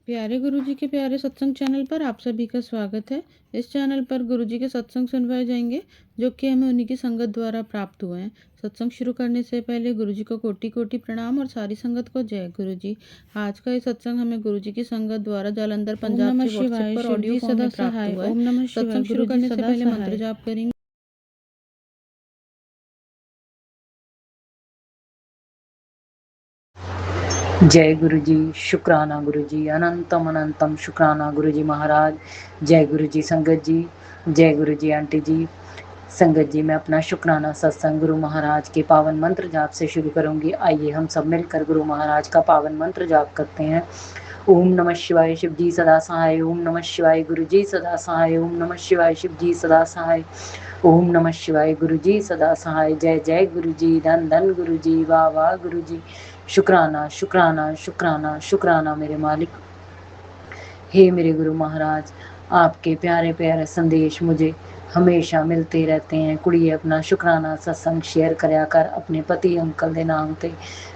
प्यारे गुरुजी के प्यारे सत्संग चैनल पर आप सभी का स्वागत है। इस चैनल पर गुरुजी के सत्संग सुनवाए जाएंगे जो कि हमें उन्हीं की संगत द्वारा प्राप्त हुए हैं। सत्संग शुरू करने से पहले गुरुजी को कोटि कोटि प्रणाम और सारी संगत को जय गुरुजी। आज का ये सत्संग हमें गुरुजी की संगत द्वारा जालंधर पंजाब से व्हाट्सएप पर ऑडियो फॉर्म में प्राप्त हुआ है। ओम नमः शिवाय। सत्संग शुरू करने से पहले मंत्र जाप करेंगे। जय गुरु जी, शुक्राना गुरु जी, अनंतम अनंतम शुक्राना गुरु जी महाराज। जय गुरु जी संगत जी, जय गुरु जी आंटी जी। संगत जी, मैं अपना शुक्राना सत्संग गुरु महाराज के पावन मंत्र जाप से शुरू करूंगी। आइए हम सब मिलकर गुरु महाराज का पावन मंत्र जाप करते हैं। ओम नमः शिवाय शिव जी सदा सहाय। ओम नमः शिवाय गुरु जी सदा सहाय। ओम नमः शिवाय शिव जी सदा सहाय। ओम नमः शिवाय गुरु जी सदा सहाय। जय जय गुरु जी, धन धन गुरु जी, वाह वाह गुरु जी। शुक्राना शुक्राना शुक्राना शुक्राना मेरे मालिक। हे मेरे गुरु महाराज, आपके प्यारे प्यारे संदेश मुझे हमेशा मिलते रहते हैं। कुड़िए अपना शुक्राना सत्संग शेयर करया कर अपने पति अंकल दे नाम ते।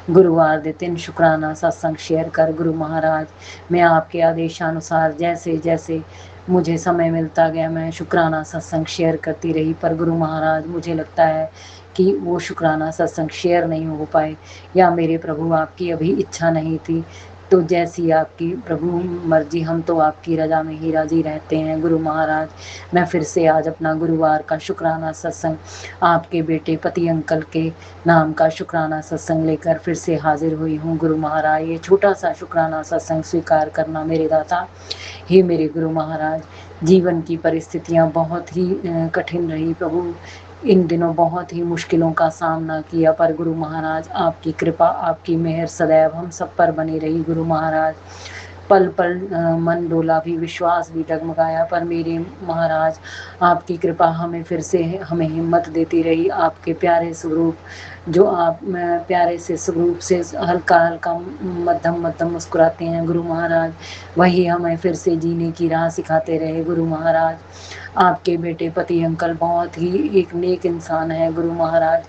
गुरुवार दे 3 शुक्राना सत्संग शेयर कर गुरु महाराज। मैं आपके आदेशानुसार जैसे जैसे मुझे समय मिलता गया मैं शुक्राना सत्संग शेयर करती रही, पर गुरु महाराज मुझे लगता है कि वो शुक्राना सत्संग शेयर नहीं हो पाए, या मेरे प्रभु आपकी अभी इच्छा नहीं थी। तो जैसी आपकी प्रभु मर्जी, हम तो आपकी रजा में ही राजी रहते हैं गुरु महाराज। मैं फिर से आज अपना गुरुवार का शुक्राना सत्संग आपके बेटे पति अंकल के नाम का शुक्राना सत्संग लेकर फिर से हाजिर हुई हूँ गुरु महाराज। ये छोटा सा शुक्राना सत्संग स्वीकार करना मेरे दाता। हे मेरे गुरु महाराज, जीवन की परिस्थितियाँ बहुत ही कठिन रही प्रभु। इन दिनों बहुत ही मुश्किलों का सामना किया, पर गुरु महाराज आपकी कृपा आपकी मेहर सदैव हम सब पर बनी रही गुरु महाराज। पल पल मन डोला भी, विश्वास भी डगमगाया, पर मेरे महाराज आपकी कृपा हमें फिर से हमें हिम्मत देती रही। आपके प्यारे स्वरूप जो आप प्यारे से स्वरूप से हल्का हल्का मध्यम मध्यम मुस्कुराते हैं गुरु महाराज, वही हमें फिर से जीने की राह सिखाते रहे गुरु महाराज। आपके बेटे पति अंकल बहुत ही एक नेक इंसान है गुरु महाराज।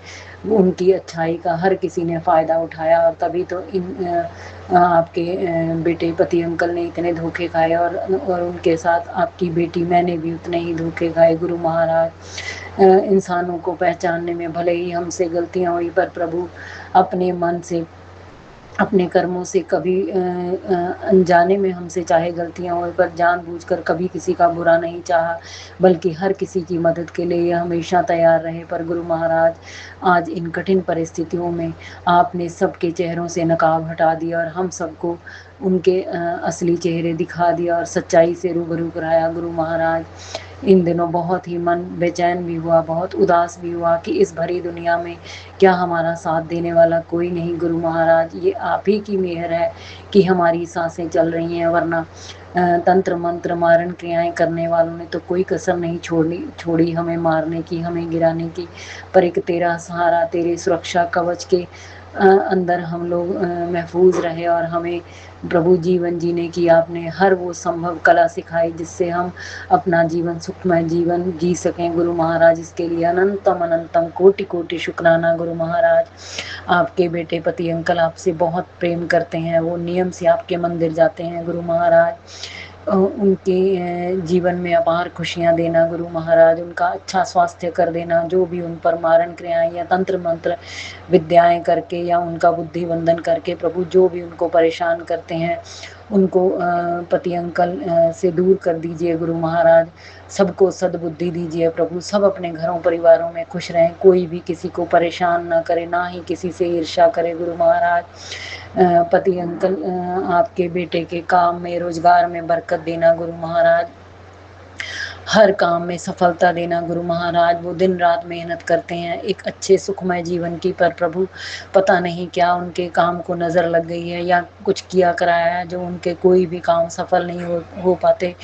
उनकी अच्छाई का हर किसी ने फ़ायदा उठाया, और तभी तो आपके बेटे पति अंकल ने इतने धोखे खाए, और उनके साथ आपकी बेटी मैंने भी उतने ही धोखे खाए गुरु महाराज। इंसानों को पहचानने में भले ही हमसे गलतियां हुई, पर प्रभु अपने मन से अपने कर्मों से कभी अनजाने में हमसे चाहे गलतियां हो, पर जानबूझकर कभी किसी का बुरा नहीं चाहा, बल्कि हर किसी की मदद के लिए हमेशा तैयार रहे। पर गुरु महाराज आज इन कठिन परिस्थितियों में आपने सबके चेहरों से नकाब हटा दिया और हम सबको उनके असली चेहरे दिखा दिया और सच्चाई से रूबरू कराया गुरु महाराज। इन दिनों बहुत ही मन बेचैन भी हुआ, बहुत उदास भी हुआ कि इस भरी दुनिया में क्या हमारा साथ देने वाला कोई नहीं गुरु महाराज। ये आप ही की मेहर है कि हमारी सांसें चल रही हैं, वरना तंत्र मंत्र मारण क्रियाएं करने वालों ने तो कोई कसर नहीं छोड़ी हमें मारने की, हमें गिराने की। पर एक तेरा सहारा, तेरे सुरक्षा कवच के अंदर हम लोग महफूज रहे, और हमें प्रभु जीवन जीने की आपने हर वो संभव कला सिखाई जिससे हम अपना जीवन सुखमय जीवन जी सकें गुरु महाराज। इसके लिए अनंतम अनंतम कोटि कोटि शुक्राना गुरु महाराज। आपके बेटे पति अंकल आपसे बहुत प्रेम करते हैं, वो नियम से आपके मंदिर जाते हैं गुरु महाराज। उनके जीवन में अपार खुशियां देना गुरु महाराज, उनका अच्छा स्वास्थ्य कर देना। जो भी उन पर मारण क्रियाएं या तंत्र मंत्र विद्याएं करके या उनका बुद्धि बंधन करके प्रभु जो भी उनको परेशान करते हैं, उनको पति अंकल से दूर कर दीजिए गुरु महाराज। सबको सद्बुद्धि दीजिए प्रभु, सब अपने घरों परिवारों में खुश रहें, कोई भी किसी को परेशान ना करे, ना ही किसी से ईर्ष्या करे गुरु महाराज। पति अंकल आपके बेटे के काम में रोजगार में बरकत देना गुरु महाराज, हर काम में सफलता देना गुरु महाराज। वो दिन रात मेहनत करते हैं एक अच्छे सुखमय जीवन की, पर प्रभु पता नहीं क्या उनके काम को नज़र लग गई है या कुछ किया कराया है जो उनके कोई भी काम सफल नहीं हो पाते,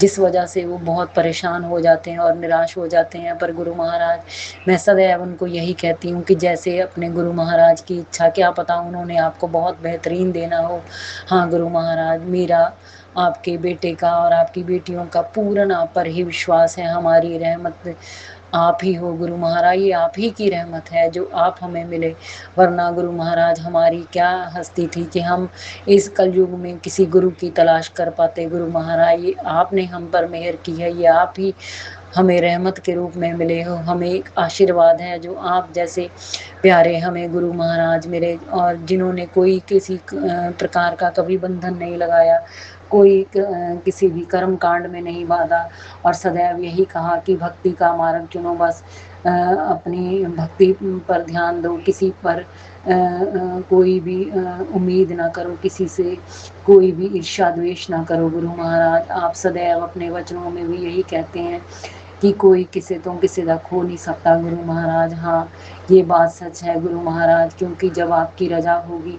जिस वजह से वो बहुत परेशान हो जाते हैं और निराश हो जाते हैं। पर गुरु महाराज मैं सदैव उनको यही कहती हूँ कि जैसे अपने गुरु महाराज की इच्छा, क्या पता उन्होंने आपको बहुत बेहतरीन देना हो। हाँ गुरु महाराज, मेरा आपके बेटे का और आपकी बेटियों का पूर्ण आप पर ही विश्वास है। हमारी रहमत आप ही हो गुरु महाराज, ये आप ही की रहमत है जो आप हमें मिले, वरना गुरु महाराज हमारी क्या हस्ती थी कि हम इस कलयुग में किसी गुरु की तलाश कर पाते। गुरु महाराज ये आपने हम पर मेहर की है, ये आप ही हमें रहमत के रूप में मिले हो, हमें एक आशीर्वाद है जो आप जैसे प्यारे हमें गुरु महाराज मिले, और जिन्होंने कोई किसी प्रकार का कभी बंधन नहीं लगाया, कोई किसी भी कर्म कांड में नहीं बाधा, और सदैव यही कहा कि भक्ति का मार्ग चुनो, बस अपनी भक्ति पर ध्यान दो, किसी पर कोई भी उम्मीद ना करो, किसी से कोई भी ईर्ष्या द्वेष ना करो। गुरु महाराज आप सदैव अपने वचनों में भी यही कहते हैं कि कोई किसे तो किसी का खो नहीं सकता। गुरु महाराज हाँ, ये बात सच है गुरु महाराज, क्योंकि जब आपकी रजा होगी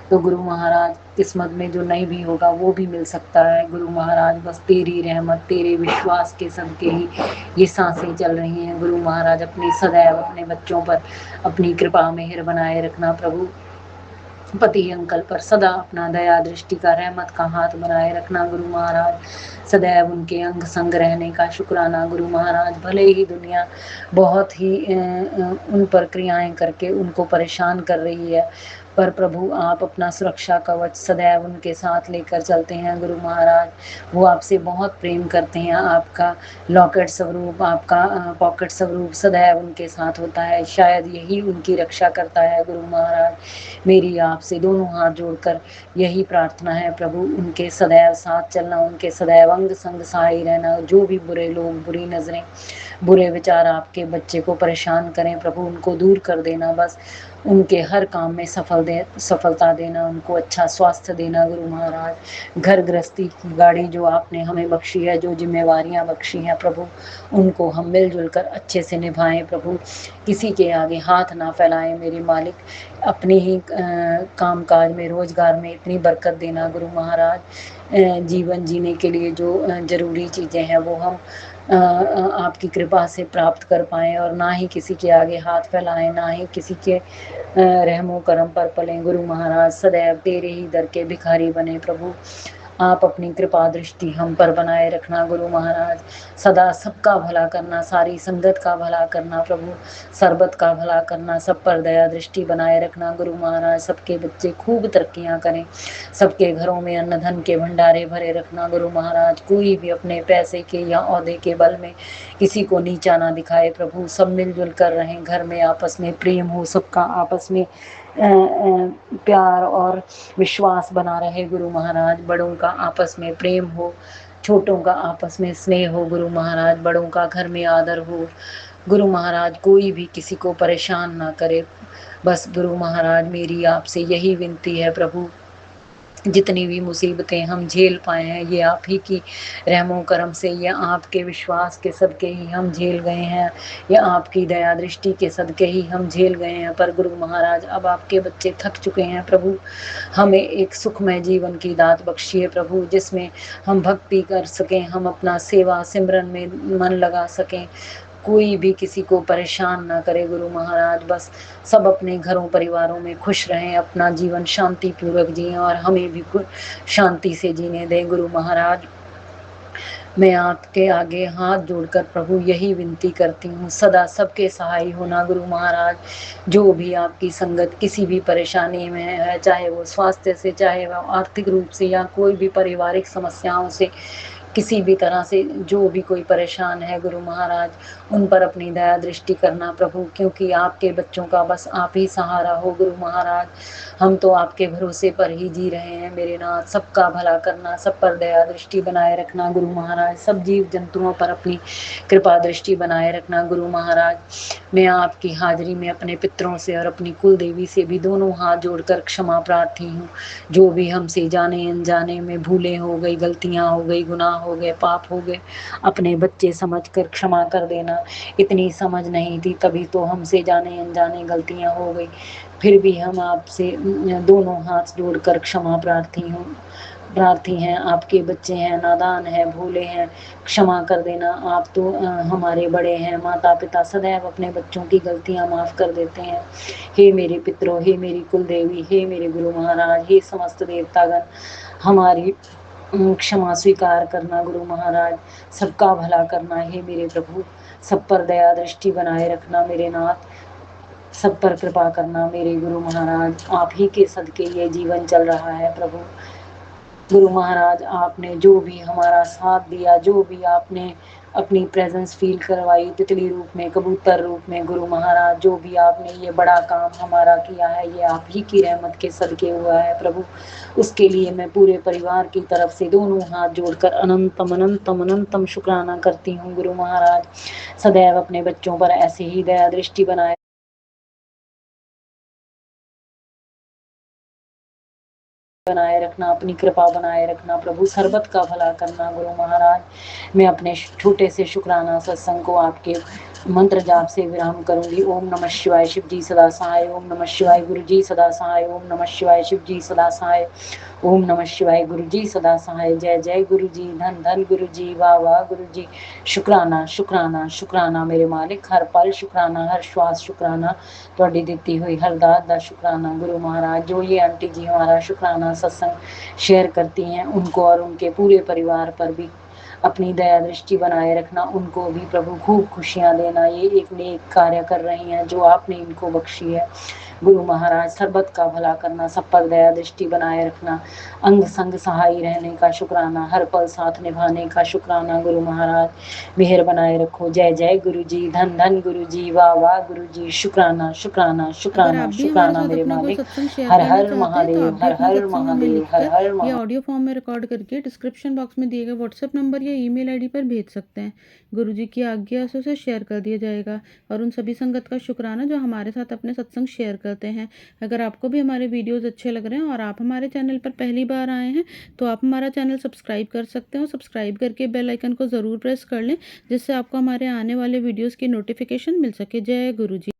तो गुरु महाराज किस्मत में जो नहीं भी होगा वो भी मिल सकता है। गुरु महाराज बस तेरी रहमत, तेरे विश्वास के सदके ही ये सांसें चल रही हैं। गुरु महाराज अपनी सदैव अपने बच्चों पर अपनी कृपा मेहर बनाए रखना प्रभु। पति अंकल पर सदा अपना दया दृष्टि का रहमत का हाथ बनाए रखना गुरु महाराज। सदैव उनके अंग संग रहने का शुक्राना गुरु महाराज। भले ही दुनिया बहुत ही उन पर क्रियाएं करके उनको परेशान कर रही है, पर प्रभु आप अपना सुरक्षा कवच सदैव उनके साथ लेकर चलते हैं गुरु महाराज। वो आपसे बहुत प्रेम करते हैं, आपका लॉकेट स्वरूप, आपका पॉकेट स्वरूप सदैव उनके साथ होता है, शायद यही उनकी रक्षा करता है गुरु महाराज। मेरी आपसे दोनों हाथ जोड़कर यही प्रार्थना है प्रभु, उनके सदैव साथ चलना, उनके सदैव अंग संग सहाय रहना। जो भी बुरे लोग, बुरी नज़रें, बुरे विचार आपके बच्चे को परेशान करें प्रभु, उनको दूर कर देना, बस उनके हर काम में सफलता देना, उनको अच्छा स्वास्थ्य देना गुरु महाराज। घर गृहस्थी की गाड़ी जो आपने हमें बख्शी है, जो जिम्मेवारियां बख्शी हैं प्रभु, उनको हम मिलजुल कर अच्छे से निभाएं प्रभु। किसी के आगे हाथ ना फैलाएं मेरे मालिक। अपने ही काम काज में, रोजगार में इतनी बरकत देना गुरु महाराज। जीवन जीने के लिए जो जरूरी चीज़ें हैं वो हम आपकी कृपा से प्राप्त कर पाएँ, और ना ही किसी के आगे हाथ फैलाएं, ना ही किसी के रहमो करम पर पलें गुरु महाराज। सदैव तेरे ही दर के भिखारी बने प्रभु। आप अपनी कृपा दृष्टि हम पर बनाए रखना गुरु महाराज। सदा सबका भला करना, सारी संगत का भला करना प्रभु, सरबत का भला करना, सब पर दया दृष्टि बनाए रखना गुरु महाराज। सबके बच्चे खूब तरक्कियां करें, सबके घरों में अन्न धन के भंडारे भरे रखना गुरु महाराज। कोई भी अपने पैसे के या ओहदे के बल में किसी को नीचा ना दिखाए प्रभु। सब मिलजुल कर रहें, घर में आपस में प्रेम हो, सबका आपस में प्यार और विश्वास बना रहे गुरु महाराज। बड़ों का आपस में प्रेम हो, छोटों का आपस में स्नेह हो गुरु महाराज। बड़ों का घर में आदर हो गुरु महाराज। कोई भी किसी को परेशान ना करे, बस गुरु महाराज मेरी आपसे यही विनती है प्रभु। जितनी भी मुसीबतें हम झेल पाए हैं ये आप ही की रहमो करम से, ये आपके विश्वास के सदके ही हम झेल गए हैं, ये आपकी दया दृष्टि के सदके ही हम झेल गए हैं। पर गुरु महाराज अब आपके बच्चे थक चुके हैं प्रभु, हमें एक सुखमय जीवन की दात बख्शिए प्रभु, जिसमें हम भक्ति कर सकें, हम अपना सेवा सिमरन में मन लगा सकें, कोई भी किसी को परेशान ना करे गुरु महाराज। बस सब अपने घरों परिवारों में खुश रहें, अपना जीवन शांति पूर्वक जिएं, और हमें भी शांति से जीने दें गुरु महाराज। मैं आपके आगे हाथ जोड़कर प्रभु यही विनती करती हूँ, सदा सबके सहाय होना गुरु महाराज। जो भी आपकी संगत किसी भी परेशानी में है, चाहे वो स्वास्थ्य से, चाहे वो आर्थिक रूप से, या कोई भी पारिवारिक समस्याओं से, किसी भी तरह से जो भी कोई परेशान है गुरु महाराज, उन पर अपनी दया दृष्टि करना प्रभु, क्योंकि आपके बच्चों का बस आप ही सहारा हो गुरु महाराज। हम तो आपके भरोसे पर ही जी रहे हैं मेरे नाथ। सबका भला करना, सब पर दया दृष्टि बनाए रखना गुरु महाराज। सब जीव जंतुओं पर अपनी कृपा दृष्टि बनाए रखना गुरु महाराज। मैं आपकी हाजिरी में अपने पितरों से और अपनी कुल देवी से भी दोनों हाथ जोड़कर क्षमा प्रार्थी हूँ। जो भी हमसे जाने अनजाने में भूलें हो गई, गलतियाँ हो गई, गुनाह हो गए, पाप हो गए, अपने बच्चे समझकर क्षमा कर देना। इतनी समझ नहीं थी तभी तो हमसे जाने अनजाने गलतियाँ हो गई, फिर भी हम आपसे दोनों हाथ जोड़कर क्षमा प्रार्थी हैं। आपके बच्चे हैं, नादान हैं, भूले हैं, क्षमा कर देना। आप तो हमारे बड़े हैं, माता पिता सदैव अपने बच्चों की गलतियां माफ़ कर देते हैं। हे मेरे पितरों, हे मेरी कुल देवी, हे मेरे गुरु महाराज, हे समस्त देवतागण, हमारी क्षमा स्वीकार करना गुरु महाराज, सबका भला करना हे मेरे प्रभु, सब पर दया दृष्टि बनाए रखना मेरे नाथ, सब पर कृपा करना मेरे गुरु महाराज। आप ही के सदके ये जीवन चल रहा है प्रभु। गुरु महाराज आपने जो भी हमारा साथ दिया, जो भी आपने अपनी प्रेजेंस फील करवाई तितली रूप में, कबूतर रूप में, गुरु महाराज जो भी आपने ये बड़ा काम हमारा किया है, ये आप ही की रहमत के सदके हुआ है प्रभु। उसके लिए मैं पूरे परिवार की तरफ से दोनों हाथ जोड़कर अनंतम अनंतम अनंतम शुक्राना करती हूँ गुरु महाराज। सदैव अपने बच्चों पर ऐसे ही दया दृष्टि बनाए रखना, अपनी कृपा बनाए रखना प्रभु, सरबत का भला करना गुरु महाराज। मैं अपने छोटे से शुक्राना सत्संग को आपके मंत्र जाप से विराम करूंगी। ओम नमः शिवाय, शिव जी सदा सहाय। ओम नमः शिवाय, गुरु जी सदा सहाय। ओम नमः शिवाय, शिव जी सदा सहाय। ओम नमः शिवाय, गुरु जी सदा सहाय। जय जय गुरु जी, धन धन गुरु जी, वाह वाह गुरु जी। शुक्राना शुक्राना शुक्राना मेरे मालिक, हर पल शुक्राना, हर श्वास शुक्राना, ਤੁਹਾਡੀ ਦਿੱਤੀ हुई हर दात दा शुक्राना गुरु महाराज। जो ये आंटी जी हमारा शुक्राना सत्संग शेयर करती हैं, उनको और उनके पूरे परिवार पर भी अपनी दया दृष्टि बनाए रखना, उनको भी प्रभु खूब खुशियाँ देना। ये एक नेक कार्य कर रही हैं जो आपने इनको बख्शी है गुरु महाराज। सरबत का भला करना, सब पर दया दृष्टि बनाए रखना, अंग संग सहाय रहने का शुक्राना, हर पल साथ निभाने का शुक्राना गुरु महाराज। मेहर बनाए रखो। जय जय गुरु जी, धन धन गुरु जी, वाह वाह गुरु जी। शुक्राना शुक्राना अगर शुक्राना आप भी हमारे शुक्राना साथ मेरे अपना कोई मालिक। सत्संग शेयर हर करना हर चाहते हैं तो आप महादेव, भी हर अपना हर सत्संग हमें महादेव, हर लिखकर हर या महादेव। ऑडियो फॉर्म में रिकॉर्ड करके डिस्क्रिप्शन बॉक्स में दिए गए व्हाट्सएप नंबर या ईमेल आईडी पर भेज सकते हैं। गुरु जी की आज्ञा से उसे शेयर कर दिया जाएगा। और उन सभी संगत का शुक्राना जो हमारे साथ अपने सत्संग शेयर करते हैं। अगर आपको भी हमारे वीडियोज़ अच्छे लग रहे हैं और आप हमारे चैनल पर पहली बार आए हैं तो आप हमारा चैनल सब्सक्राइब कर सकते हैं और सब्सक्राइब करके बेल आइकन को ज़रूर प्रेस कर लें, जिससे आपको हमारे आने वाले वीडियोज़ की नोटिफिकेशन मिल सके। जय गुरु जी।